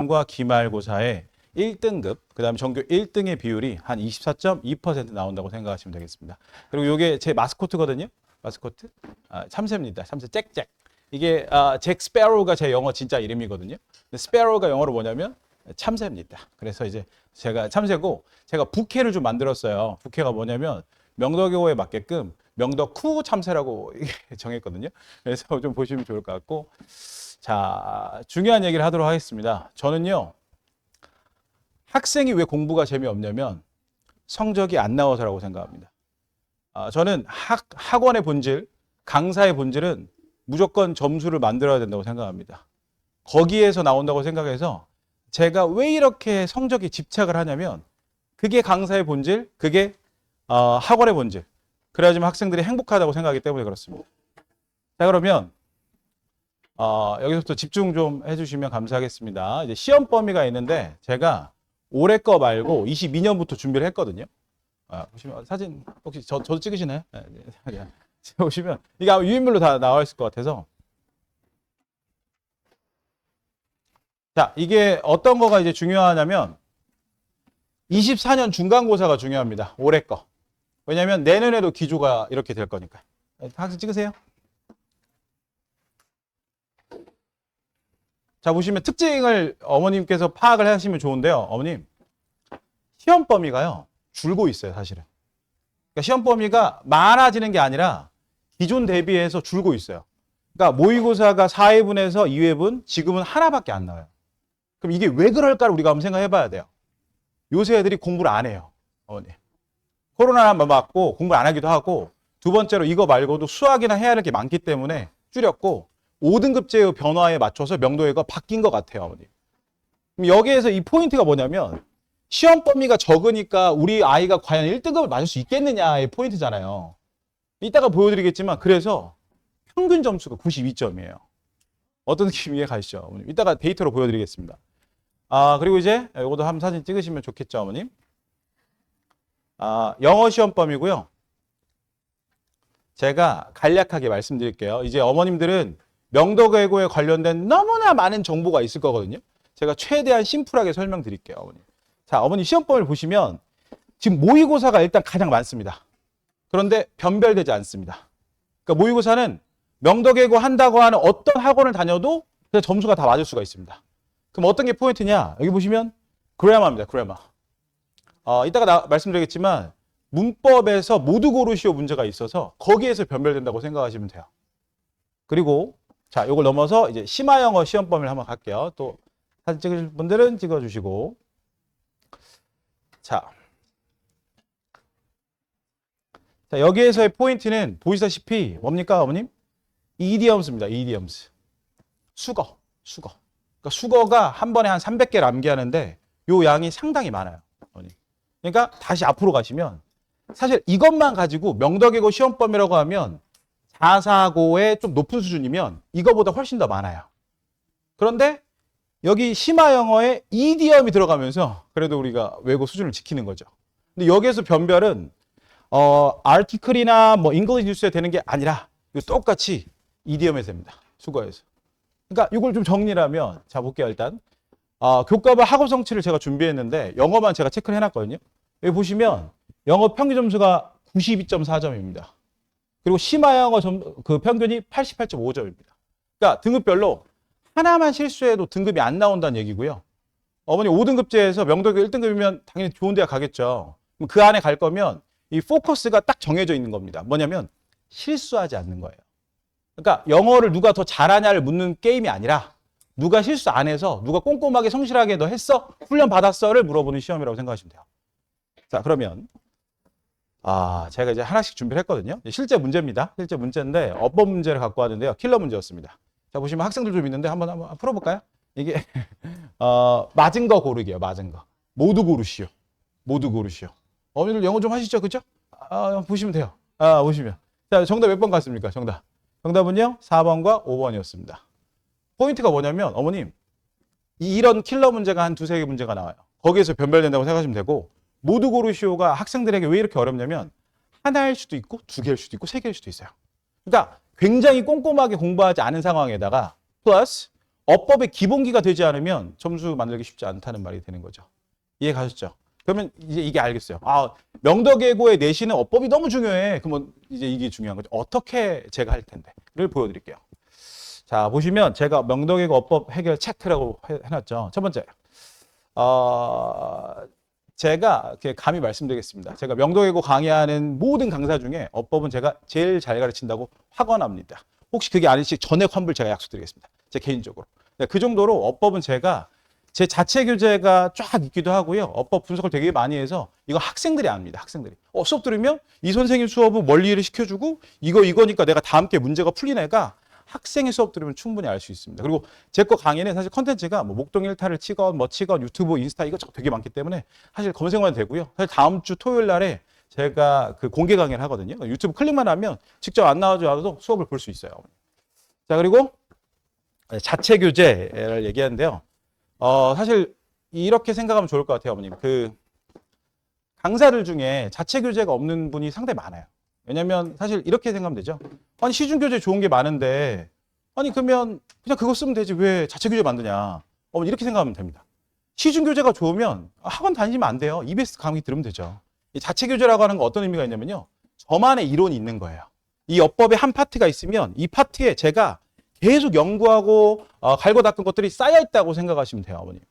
중간과 기말고사의 1등급, 그 다음에 전교 1등의 비율이 한 24.2% 나온다고 생각하시면 되겠습니다. 그리고 이게 제 마스코트거든요. 마스코트. 참새입니다. 참새 잭잭. 이게 잭 스패로우가 제 영어 진짜 이름이거든요. 근데 스패로우가 영어로 뭐냐면 참새입니다. 그래서 이제 제가 참새고 제가 부캐를 좀 만들었어요. 부캐가 뭐냐면 명덕여고에 맞게끔 명덕쿠 참새라고 정했거든요. 그래서 좀 보시면 좋을 것 같고, 자, 중요한 얘기를 하도록 하겠습니다. 저는요, 학생이 왜 공부가 재미없냐면 성적이 안 나와서라고 생각합니다. 저는 학원의 본질, 강사의 본질은 무조건 점수를 만들어야 된다고 생각합니다. 거기에서 나온다고 생각해서 제가 왜 이렇게 성적에 집착을 하냐면 그게 강사의 본질, 그게 학원의 본질. 그래야지만 학생들이 행복하다고 생각하기 때문에 그렇습니다. 자, 그러면 여기서부터 집중 좀 해주시면 감사하겠습니다. 이제 시험 범위가 있는데 제가 올해 거 말고 22년부터 준비를 했거든요. 보시면 사진 혹시 저도 찍으시나요? 네. 보시면 이게 아마 유인물로 다 나와 있을 것 같아서. 자, 이게 어떤 거가 이제 중요하냐면 24년 중간고사가 중요합니다. 올해 거. 왜냐하면 내년에도 기조가 이렇게 될 거니까. 학생 찍으세요. 자, 보시면 특징을 어머님께서 파악을 하시면 좋은데요. 어머님, 시험 범위가요, 줄고 있어요, 사실은. 그러니까 시험 범위가 많아지는 게 아니라 기존 대비해서 줄고 있어요. 그러니까 모의고사가 4회분에서 2회분, 지금은 하나밖에 안 나와요. 그럼 이게 왜 그럴까를 우리가 한번 생각해 봐야 돼요. 요새 애들이 공부를 안 해요, 어머니. 코로나 맞고 공부를 안 하기도 하고, 두 번째로 이거 말고도 수학이나 해야 할 게 많기 때문에 줄였고, 5등급제의 변화에 맞춰서 명도회가 바뀐 것 같아요, 어머니. 그럼 여기에서 이 포인트가 뭐냐면 시험 범위가 적으니까 우리 아이가 과연 1등급을 맞을 수 있겠느냐의 포인트잖아요. 이따가 보여드리겠지만 그래서 평균 점수가 92점이에요. 어떤 느낌 이해 가시죠, 어머님? 이따가 데이터로 보여드리겠습니다. 그리고 이제 이것도 한번 사진 찍으시면 좋겠죠, 어머님? 영어 시험 범위고요. 제가 간략하게 말씀드릴게요. 이제 어머님들은 명덕외고에 관련된 너무나 많은 정보가 있을 거거든요. 제가 최대한 심플하게 설명드릴게요, 어머님. 자, 어머님 시험 범위를 보시면 지금 모의고사가 일단 가장 많습니다. 그런데 변별되지 않습니다. 그러니까 모의고사는 명덕외고 한다고 하는 어떤 학원을 다녀도 그냥 점수가 다 맞을 수가 있습니다. 그럼 어떤 게 포인트냐? 여기 보시면 그래마입니다. 그래마. 이따가 말씀드리겠지만 문법에서 모두 고르시오 문제가 있어서 거기에서 변별된다고 생각하시면 돼요. 그리고 자, 이걸 넘어서 이제 심화영어 시험 범위를 한번 갈게요. 또 사진 찍으실 분들은 찍어주시고. 자, 여기에서의 포인트는 보시다시피 뭡니까, 어머님? 이디엄스입니다. 이디엄스. 수거. 그러니까 수거가 한 번에 한 300개를 암기하는데 요 양이 상당히 많아요, 어머님. 그러니까 다시 앞으로 가시면 사실 이것만 가지고 명덕외고 시험 범위라고 하면 445의 좀 높은 수준이면 이거보다 훨씬 더 많아요. 그런데 여기 심화영어에 이디엄이 들어가면서 그래도 우리가 외고 수준을 지키는 거죠. 근데 여기에서 변별은 아티클이나 뭐 잉글리시 뉴스에 되는 게 아니라 똑같이 이디엄에서 됩니다. 수거해서. 그러니까 이걸 좀 정리를 하면, 자 볼게요. 일단 교과별 학업 성취를 제가 준비했는데 영어만 제가 체크를 해놨거든요. 여기 보시면 영어 평균 점수가 92.4점입니다. 그리고 심화영어 그 평균이 88.5점입니다. 그러니까 등급별로 하나만 실수해도 등급이 안 나온다는 얘기고요. 어머니 5등급제에서 명덕외고 1등급이면 당연히 좋은 대학 가겠죠. 그럼 그 안에 갈 거면 이 포커스가 딱 정해져 있는 겁니다. 뭐냐면 실수하지 않는 거예요. 그러니까 영어를 누가 더 잘하냐를 묻는 게임이 아니라 누가 실수 안 해서 누가 꼼꼼하게 성실하게 너 했어? 훈련 받았어?를 물어보는 시험이라고 생각하시면 돼요. 자, 그러면 제가 이제 하나씩 준비를 했거든요. 실제 문제입니다. 실제 문제인데 어법 문제를 갖고 왔는데요. 킬러 문제였습니다. 자, 보시면 학생들 좀 있는데 한번 풀어볼까요? 이게 맞은 거 고르기예요. 맞은 거. 모두 고르시오. 모두 고르시오. 어머니들 영어 좀 하시죠, 그죠? 보시면 돼요. 보시면. 자, 정답 몇 번 같습니까? 정답은요 4번과 5번이었습니다. 포인트가 뭐냐면 어머님 이런 킬러 문제가 한 두세 개 문제가 나와요. 거기에서 변별된다고 생각하시면 되고, 모두 고르시오가 학생들에게 왜 이렇게 어렵냐면 하나일 수도 있고 두 개일 수도 있고 세 개일 수도 있어요. 그러니까 굉장히 꼼꼼하게 공부하지 않은 상황에다가 플러스 어법의 기본기가 되지 않으면 점수 만들기 쉽지 않다는 말이 되는 거죠. 이해 가셨죠? 그러면 이제 이게 알겠어요. 아, 명덕예고의 내신은 어법이 너무 중요해. 그러면 이제 이게 중요한 거죠. 어떻게 제가 할 텐데를 보여드릴게요. 자, 보시면 제가 명덕예고 어법 해결 체크라고 해놨죠. 첫 번째, 제가 이렇게 감히 말씀드리겠습니다. 제가 명덕예고 강의하는 모든 강사 중에 어법은 제가 제일 잘 가르친다고 확언합니다. 혹시 그게 아니시 전액 환불 제가 약속드리겠습니다. 제 개인적으로. 그 정도로 어법은 제가 제 자체 교재가 쫙 있기도 하고요. 어법 분석을 되게 많이 해서 이거 학생들이 압니다. 학생들이. 수업 들으면 이 선생님 수업은 원리를 시켜주고 이거니까 내가 다음 게 문제가 풀린 애가 학생의 수업 들으면 충분히 알 수 있습니다. 그리고 제 거 강의는 사실 컨텐츠가 뭐 목동 일타를 치건 뭐 치건 유튜브, 인스타 이것저것 되게 많기 때문에 사실 검색만 되고요. 사실 다음 주 토요일 날에 제가 그 공개 강의를 하거든요. 유튜브 클릭만 하면 직접 안 나와줘도 수업을 볼 수 있어요. 자, 그리고 자체 교재를 얘기하는데요. 사실 이렇게 생각하면 좋을 것 같아요, 어머님. 그 강사들 중에 자체 교재가 없는 분이 상당히 많아요. 왜냐면 사실 이렇게 생각하면 되죠. 아니, 시중 교재 좋은 게 많은데 아니 그러면 그냥 그거 쓰면 되지 왜 자체 교재 만드냐. 이렇게 생각하면 됩니다. 시중 교재가 좋으면 학원 다니시면 안 돼요. EBS 강의 들으면 되죠. 이 자체 교재라고 하는 건 어떤 의미가 있냐면요. 저만의 이론이 있는 거예요. 이 어법의 한 파트가 있으면 이 파트에 제가 계속 연구하고 갈고 닦은 것들이 쌓여 있다고 생각하시면 돼요, 어머님.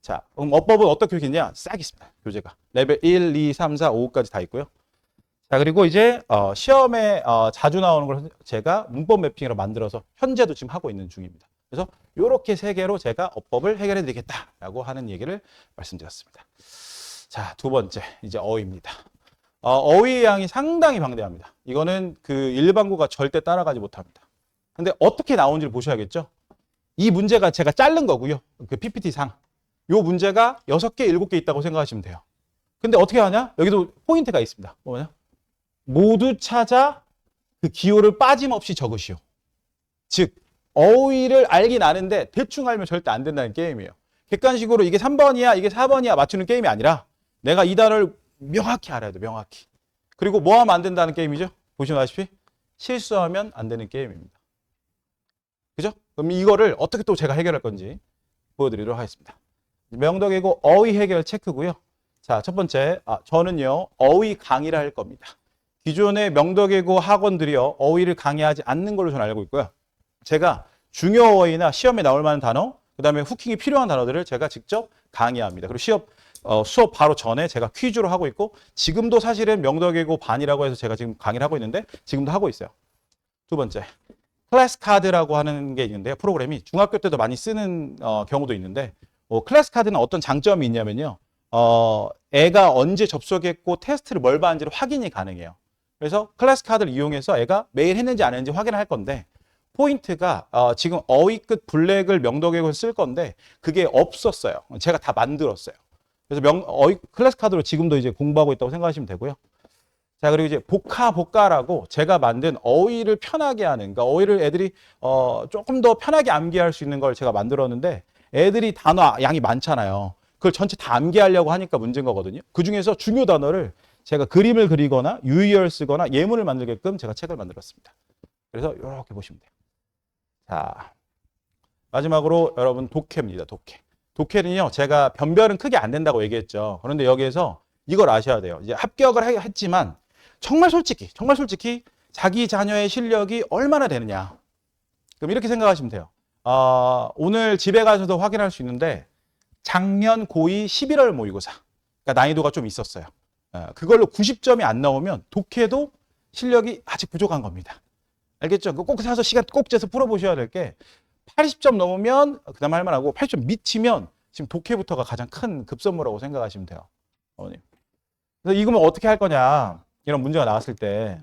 자, 그럼 어법은 어떻게 있냐? 싹 있습니다. 교재가. 레벨 1, 2, 3, 4, 5까지 다 있고요. 자, 그리고 이제 시험에 자주 나오는 걸 제가 문법 매핑으로 만들어서 현재도 지금 하고 있는 중입니다. 그래서 이렇게 세 개로 제가 어법을 해결해 드리겠다라고 하는 얘기를 말씀드렸습니다. 자, 두 번째 이제 어휘입니다. 어휘의 양이 상당히 방대합니다. 이거는 그 일반고가 절대 따라가지 못합니다. 근데 어떻게 나온지를 보셔야겠죠. 이 문제가 제가 자른 거고요. 그 PPT상. 이 문제가 6개, 7개 있다고 생각하시면 돼요. 근데 어떻게 하냐? 여기도 포인트가 있습니다. 뭐냐? 모두 찾아 그 기호를 빠짐없이 적으시오. 즉, 어휘를 알긴 아는데 대충 알면 절대 안 된다는 게임이에요. 객관식으로 이게 3번이야, 이게 4번이야 맞추는 게임이 아니라 내가 이 단어를 명확히 알아야 돼, 명확히. 그리고 뭐 하면 안 된다는 게임이죠? 보시면 아시피 실수하면 안 되는 게임입니다. 그죠? 그럼 이거를 어떻게 또 제가 해결할 건지 보여드리도록 하겠습니다. 명덕예고 어휘 해결 체크고요. 자, 첫 번째, 저는요 어휘 강의를 할 겁니다. 기존의 명덕예고 학원들이요 어휘를 강의하지 않는 걸로 저는 알고 있고요. 제가 중요 어휘나 시험에 나올 만한 단어, 그 다음에 후킹이 필요한 단어들을 제가 직접 강의합니다. 그리고 수업 바로 전에 제가 퀴즈로 하고 있고 지금도 사실은 명덕예고 반이라고 해서 제가 지금 강의를 하고 있는데 지금도 하고 있어요. 두 번째, 클래스 카드라고 하는 게 있는데요. 프로그램이 중학교 때도 많이 쓰는 경우도 있는데 클래스 카드는 어떤 장점이 있냐면요. 애가 언제 접속했고 테스트를 뭘 받는지를 확인이 가능해요. 그래서 클래스 카드를 이용해서 애가 매일 했는지 안 했는지 확인을 할 건데 포인트가 지금 어휘 끝 블랙을 명덕예고에서 쓸 건데 그게 없었어요. 제가 다 만들었어요. 그래서 어휘 클래스 카드로 지금도 이제 공부하고 있다고 생각하시면 되고요. 자, 그리고 이제 복카라고 제가 만든 어휘를 편하게 하는, 그러니까 어휘를 애들이 조금 더 편하게 암기할 수 있는 걸 제가 만들었는데 애들이 단어 양이 많잖아요. 그걸 전체 다 암기하려고 하니까 문제인 거거든요. 그 중에서 중요 단어를 제가 그림을 그리거나 유의어를 쓰거나 예문을 만들게끔 제가 책을 만들었습니다. 그래서 이렇게 보시면 돼요. 자, 마지막으로 여러분 독해입니다. 독해. 독해는요, 제가 변별은 크게 안 된다고 얘기했죠. 그런데 여기에서 이걸 아셔야 돼요. 이제 합격을 했지만 정말 솔직히 자기 자녀의 실력이 얼마나 되느냐. 그럼 이렇게 생각하시면 돼요. 오늘 집에 가서도 확인할 수 있는데 작년 고2 11월 모의고사. 그러니까 난이도가 좀 있었어요. 그걸로 90점이 안 나오면 독해도 실력이 아직 부족한 겁니다. 알겠죠? 꼭 사서 시간 꼭 재서 풀어보셔야 될 게 80점 넘으면 그다음 할 만하고 80점 미치면 지금 독해부터가 가장 큰 급선무라고 생각하시면 돼요. 어머님. 그래서 이거면 어떻게 할 거냐 이런 문제가 나왔을 때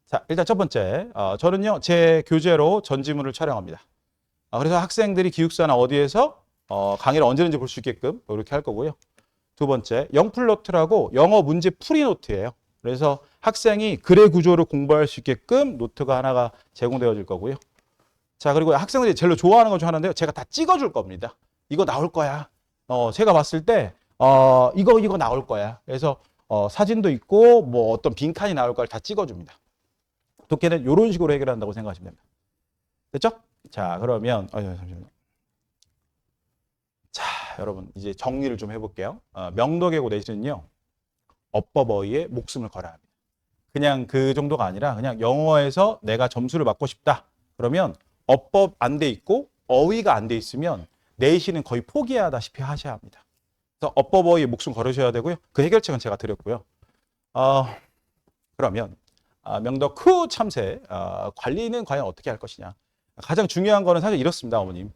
자, 일단 첫 번째 저는요 제 교재로 전지문을 촬영합니다. 그래서 학생들이 기숙사나 어디에서 강의를 언제든지 볼 수 있게끔 이렇게 할 거고요. 두 번째, 영풀노트라고 영어 문제 풀이 노트예요. 그래서 학생이 글의 구조를 공부할 수 있게끔 노트가 하나가 제공되어질 거고요. 자, 그리고 학생들이 제일 좋아하는 것 중 하나인데요. 제가 다 찍어줄 겁니다. 이거 나올 거야. 제가 봤을 때 이거 나올 거야. 그래서 사진도 있고 뭐 어떤 빈칸이 나올 걸 다 찍어줍니다. 독해는 이런 식으로 해결한다고 생각하시면 됩니다. 됐죠? 자, 그러면 잠시만요. 자, 여러분 이제 정리를 좀 해볼게요. 명덕외고 내신은요, 업버버이의 목숨을 걸어야 합니다. 그냥 그 정도가 아니라 그냥 영어에서 내가 점수를 받고 싶다. 그러면 어법 안 돼 있고 어휘가 안 돼 있으면 내신은 거의 포기하다시피 하셔야 합니다. 그래서 업버버이의 목숨 걸으셔야 되고요. 그 해결책은 제가 드렸고요. 그러면 명덕 후 참새 관리는 과연 어떻게 할 것이냐. 가장 중요한 거는 사실 이렇습니다, 어머님.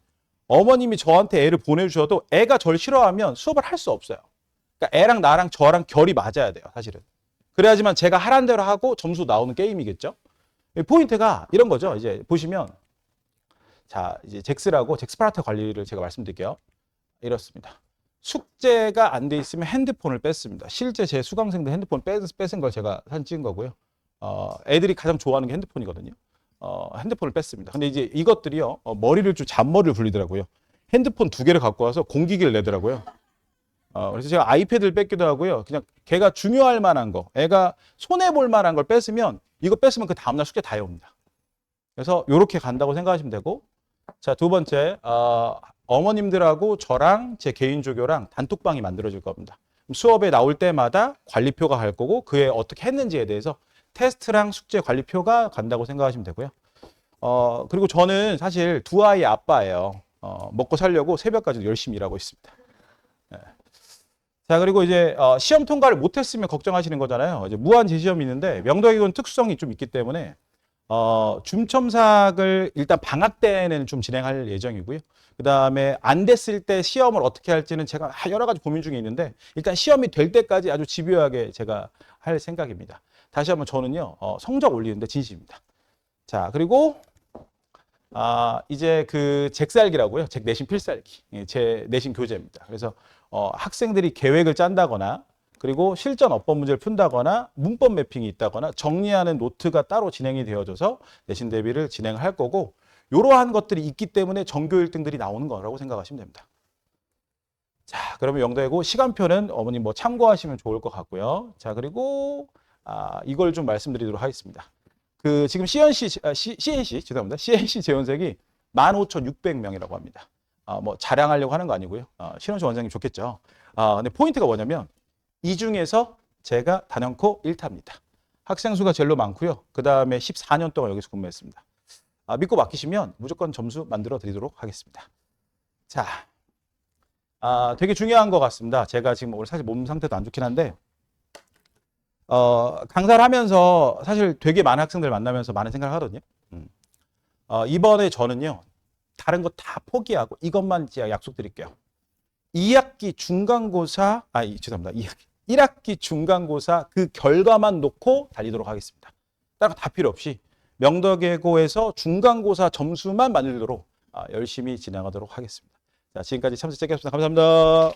어머님이 저한테 애를 보내주셔도 애가 저를 싫어하면 수업을 할 수 없어요. 그러니까 애랑 나랑 저랑 결이 맞아야 돼요, 사실은. 그래야지만 제가 하라는 대로 하고 점수 나오는 게임이겠죠. 포인트가 이런 거죠. 이제 보시면 자, 이제 잭스라고 잭스파르타 관리를 제가 말씀드릴게요. 이렇습니다. 숙제가 안 돼 있으면 핸드폰을 뺐습니다. 실제 제 수강생들 핸드폰 뺏은 걸 제가 사진 찍은 거고요. 애들이 가장 좋아하는 게 핸드폰이거든요. 핸드폰을 뺐습니다. 근데 이제 이것들이요, 머리를 좀 잔머리를 굴리더라고요. 핸드폰 2개를 갖고 와서 공기기를 내더라고요. 그래서 제가 아이패드를 뺏기도 하고요. 그냥 걔가 중요할 만한 거, 애가 손해볼 만한 걸 뺐으면, 이거 뺐으면 그 다음날 숙제 다 해옵니다. 그래서 이렇게 간다고 생각하시면 되고, 자, 두 번째, 어머님들하고 저랑 제 개인 조교랑 단톡방이 만들어질 겁니다. 수업에 나올 때마다 관리표가 갈 거고, 그에 어떻게 했는지에 대해서 테스트랑 숙제 관리표가 간다고 생각하시면 되고요. 그리고 저는 사실 2아이 아빠예요. 먹고 살려고 새벽까지 열심히 일하고 있습니다. 네. 자, 그리고 이제 시험 통과를 못했으면 걱정하시는 거잖아요. 이제 무한 재시험이 있는데 명덕외고는 특수성이 좀 있기 때문에 줌첨삭을 일단 방학 때는 좀 진행할 예정이고요. 그 다음에 안 됐을 때 시험을 어떻게 할지는 제가 여러 가지 고민 중에 있는데 일단 시험이 될 때까지 아주 집요하게 제가 할 생각입니다. 다시 한번 저는요, 성적 올리는데 진심입니다. 자, 그리고 이제 그 잭살기라고요. 잭 내신 필살기. 제 내신 교재입니다. 그래서 학생들이 계획을 짠다거나 그리고 실전 어법 문제를 푼다거나 문법 매핑이 있다거나 정리하는 노트가 따로 진행이 되어져서 내신 대비를 진행할 거고 이러한 것들이 있기 때문에 전교 1등들이 나오는 거라고 생각하시면 됩니다. 자, 그러면 명덕외고 시간표는 어머님 뭐 참고하시면 좋을 것 같고요. 자, 그리고 이걸 좀 말씀드리도록 하겠습니다. 그 지금 CNC 죄송합니다. CNC 재원색이 15,600명이라고 합니다. 뭐 자랑하려고 하는 거 아니고요. 신원수 원장님 좋겠죠. 근데 포인트가 뭐냐면 이 중에서 제가 단연코 1타입니다. 학생 수가 제일로 많고요. 그 다음에 14년 동안 여기서 근무했습니다. 믿고 맡기시면 무조건 점수 만들어 드리도록 하겠습니다. 자, 되게 중요한 것 같습니다. 제가 지금 오늘 사실 몸 상태도 안 좋긴 한데 강사를 하면서 사실 되게 많은 학생들 만나면서 많은 생각을 하거든요. 이번에 저는요, 다른 거 다 포기하고 이것만 제가 약속드릴게요. 2학기 중간고사, 죄송합니다. 1학기 중간고사 그 결과만 놓고 달리도록 하겠습니다. 다른 거 다 필요 없이 명덕외고에서 중간고사 점수만 만들도록 열심히 진행하도록 하겠습니다. 자, 지금까지 참석 잭이었습니다. 감사합니다.